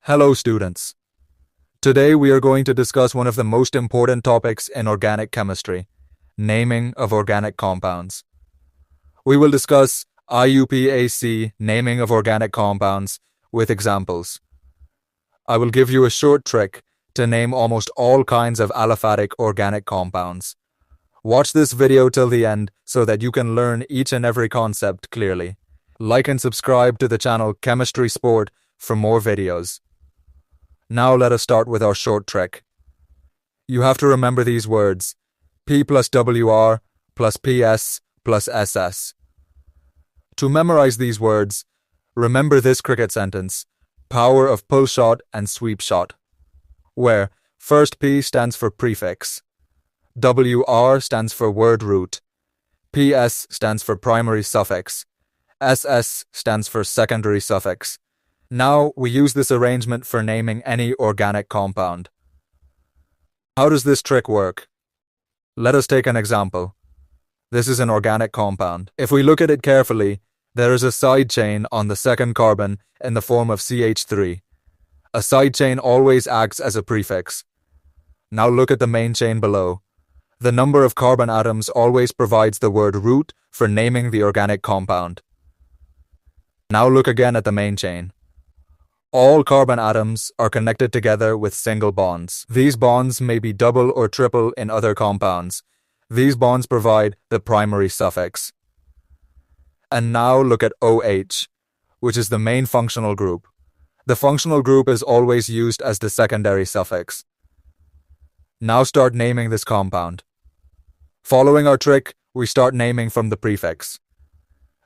Hello students. Today we are going to discuss one of the most important topics in organic chemistry, naming of organic compounds. We will discuss IUPAC naming of organic compounds with examples. I will give you a short trick to name almost all kinds of aliphatic organic compounds. Watch this video till the end so that you can learn each and every concept clearly. Like and subscribe to the channel Chemistry Sport for more videos. Now let us start with our short trick. You have to remember these words: P plus WR plus PS plus SS. To memorize these words, remember this cricket sentence: power of pull shot and sweep shot, where first P stands for prefix, WR stands for word root, PS stands for primary suffix, SS stands for secondary suffix. Now we use this arrangement for naming any organic compound. How does this trick work? Let us take an example. This is an organic compound. If we look at it carefully, there is a side chain on the second carbon in the form of CH3. A side chain always acts as a prefix. Now look at the main chain below. The number of carbon atoms always provides the word root for naming the organic compound. Now look again at the main chain. All carbon atoms are connected together with single bonds. These bonds may be double or triple in other compounds. These bonds provide the primary suffix. And now look at OH, which is the main functional group. The functional group is always used as the secondary suffix. Now start naming this compound. Following our trick, we start naming from the prefix.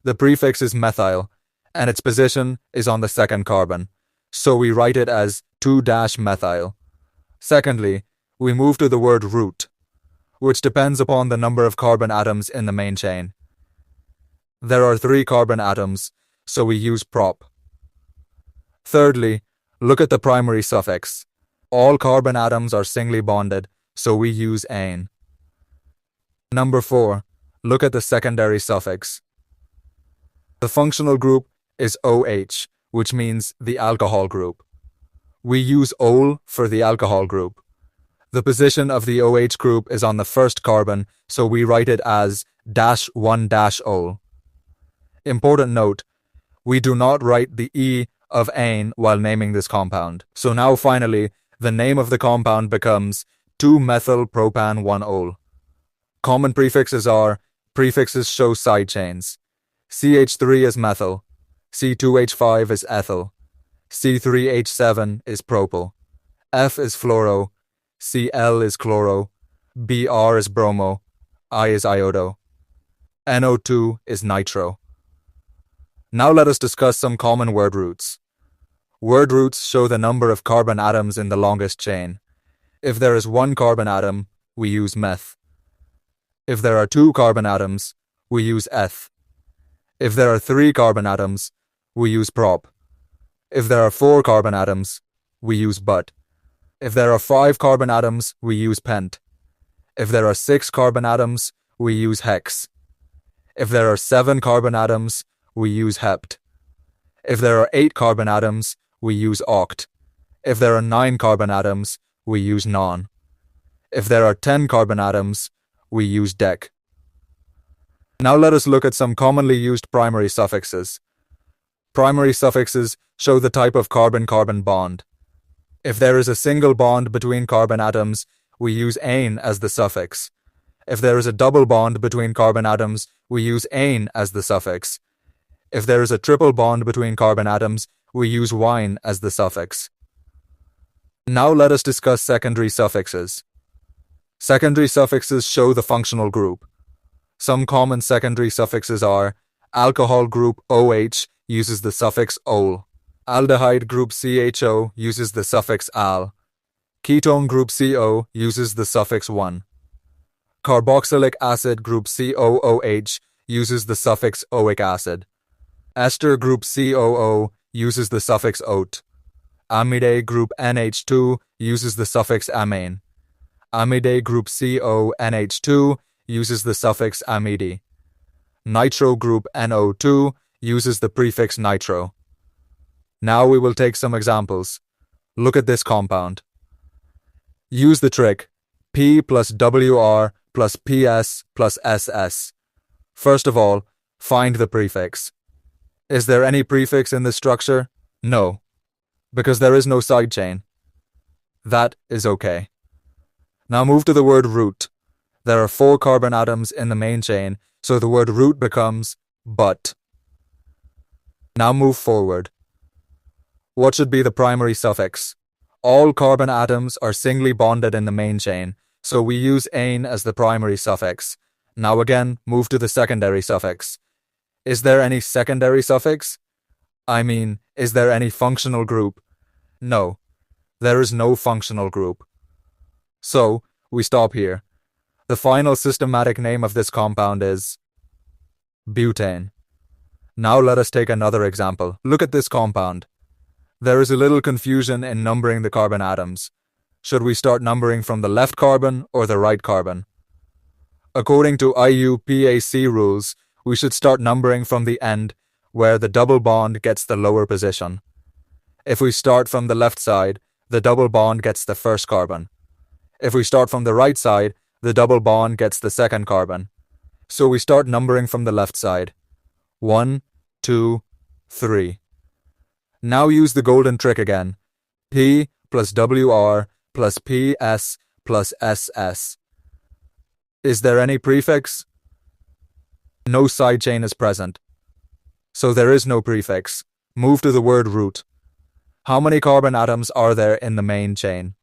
The prefix is methyl, and its position is on the second carbon. So we write it as 2-methyl. Secondly, we move to the word root, which depends upon the number of carbon atoms in the main chain. There are 3 carbon atoms, so we use prop. Thirdly, look at the primary suffix. All carbon atoms are singly bonded, so we use ane. Number 4, look at the secondary suffix. The functional group is OH, which means the alcohol group. We use ol for the alcohol group. The position of the OH group is on the first carbon, so we write it as -1-ol. Important note, we do not write the E of ane while naming this compound. So now finally, the name of the compound becomes 2-methylpropan-1-ol. Common prefixes are, prefixes show side chains. CH3 is methyl, C2H5 is ethyl, C3H7 is propyl, F is fluoro, Cl is chloro, Br is bromo, I is iodo, NO2 is nitro. Now let us discuss some common word roots. Word roots show the number of carbon atoms in the longest chain. If there is 1 carbon atom, we use meth. If there are 2 carbon atoms, we use eth. If there are 3 carbon atoms, we use prop. If there are 4 carbon atoms, we use but. If there are 5 carbon atoms, we use pent. If there are 6 carbon atoms, we use hex. If there are 7 carbon atoms, we use hept. If there are 8 carbon atoms, we use oct. If there are 9 carbon atoms, we use non. If there are 10 carbon atoms, we use dec. Now let us look at some commonly used primary suffixes. Primary suffixes show the type of carbon-carbon bond. If there is a single bond between carbon atoms, we use ane as the suffix. If there is a double bond between carbon atoms, we use ane as the suffix. If there is a triple bond between carbon atoms, we use wine as the suffix. Now let us discuss secondary suffixes. Secondary suffixes show the functional group. Some common secondary suffixes are: alcohol group OH uses the suffix ol. Aldehyde group CHO uses the suffix al. Ketone group CO uses the suffix 1. Carboxylic acid group COOH uses the suffix oic acid. Ester group COO uses the suffix ot. Amide group NH2 uses the suffix amine. Amide group CONH2 uses the suffix amide. Nitro group NO2 uses the prefix nitro. Now we will take some examples. Look at this compound. Use the trick P plus WR plus PS plus SS. First of all, find the prefix. Is there any prefix in this structure? No, because there is no side chain. That is okay. Now move to the word root. There are 4 carbon atoms in the main chain, so the word root becomes but. Now move forward. What should be the primary suffix? All carbon atoms are singly bonded in the main chain, so we use ane as the primary suffix. Now again, move to the secondary suffix. Is there any secondary suffix? I mean, is there any functional group? No, there is no functional group. So, we stop here. The final systematic name of this compound is butane. Now let us take another example. Look at this compound. There is a little confusion in numbering the carbon atoms. Should we start numbering from the left carbon or the right carbon? According to IUPAC rules, we should start numbering from the end where the double bond gets the lower position. If we start from the left side, the double bond gets the first carbon. If we start from the right side, the double bond gets the second carbon. So we start numbering from the left side. 1, 2, 3. Now use the golden trick again. P plus WR plus PS plus SS. Is there any prefix? No side chain is present. So there is no prefix. Move to the word root. How many carbon atoms are there in the main chain?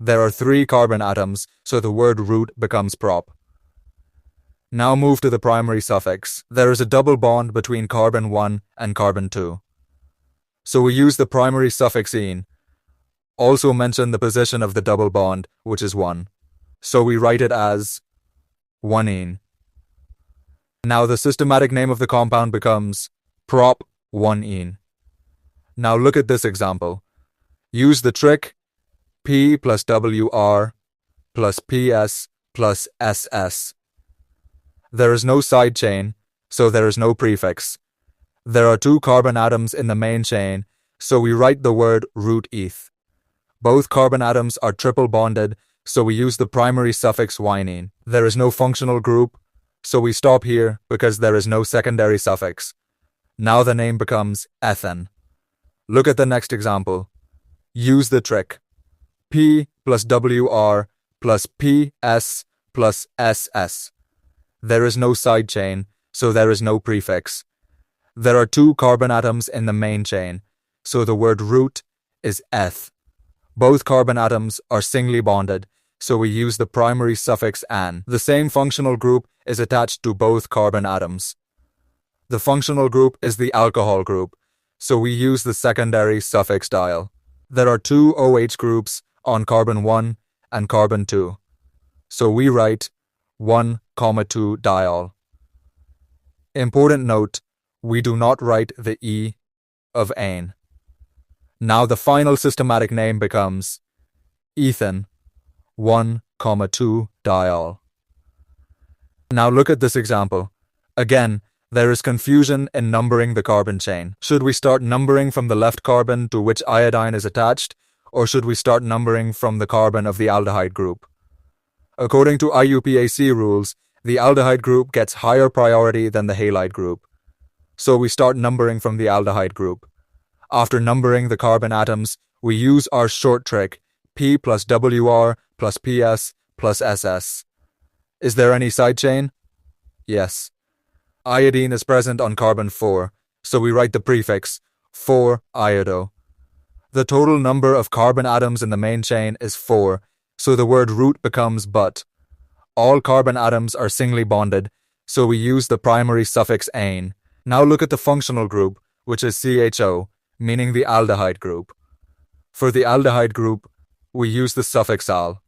There are 3 carbon atoms, so the word root becomes prop. Now move to the primary suffix. There is a double bond between carbon 1 and carbon 2. So we use the primary suffix ene. Also mention the position of the double bond, which is 1. So we write it as 1-ene. Now the systematic name of the compound becomes prop 1-ene. Now look at this example. Use the trick P plus WR plus PS plus SS. There is no side chain, so there is no prefix. There are 2 carbon atoms in the main chain, so we write the word root eth. Both carbon atoms are triple bonded, so we use the primary suffix -ene. There is no functional group, so we stop here because there is no secondary suffix. Now the name becomes ethane. Look at the next example. Use the trick P plus WR plus PS plus SS. There is no side chain, so there is no prefix. There are 2 carbon atoms in the main chain, so the word root is eth. Both carbon atoms are singly bonded, so we use the primary suffix -an. The same functional group is attached to both carbon atoms. The functional group is the alcohol group, so we use the secondary suffix -dial. There are 2 OH groups on carbon 1 and carbon 2, so we write 1,2 diol. Important note, we do not write the E of ane. Now the final systematic name becomes ethane 1,2 diol. Now look at this example. Again, there is confusion in numbering the carbon chain. Should we start numbering from the left carbon to which iodine is attached, or should we start numbering from the carbon of the aldehyde group? According to IUPAC rules, the aldehyde group gets higher priority than the halide group. So we start numbering from the aldehyde group. After numbering the carbon atoms, we use our short trick, P plus WR plus PS plus SS. Is there any side chain? Yes. Iodine is present on carbon 4, so we write the prefix 4-iodo. The total number of carbon atoms in the main chain is 4, so the word root becomes but. All carbon atoms are singly bonded, so we use the primary suffix -ane. Now look at the functional group, which is CHO, meaning the aldehyde group. For the aldehyde group, we use the suffix -al.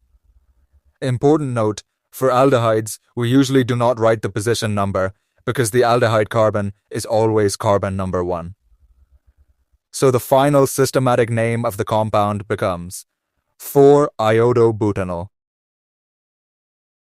Important note, for aldehydes, we usually do not write the position number because the aldehyde carbon is always carbon number 1. So the final systematic name of the compound becomes 4-iodobutanol.